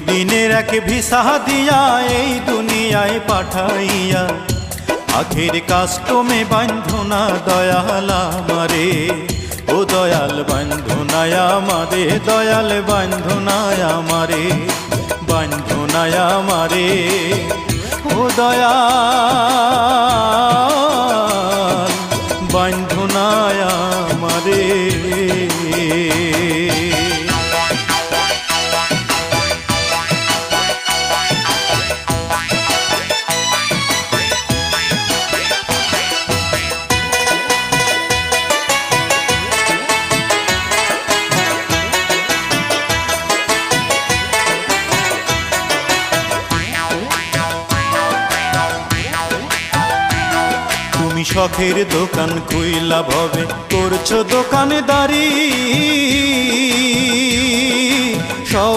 দিনের এক ভিসা দিয়া এই দুনিয়ায় পাঠাইয়া আখের কাস্টমে বান্ধনা দয়াল আমারে, ও দয়াল বান্ধনায় আমারে, দয়াল বান্ধনায় আমারে, বান্ধনায় আমারে, ও দয়াল বান্ধনায় আমারে। তুমি শখের দোকান খুইলা ভবে করছো দোকানদারি,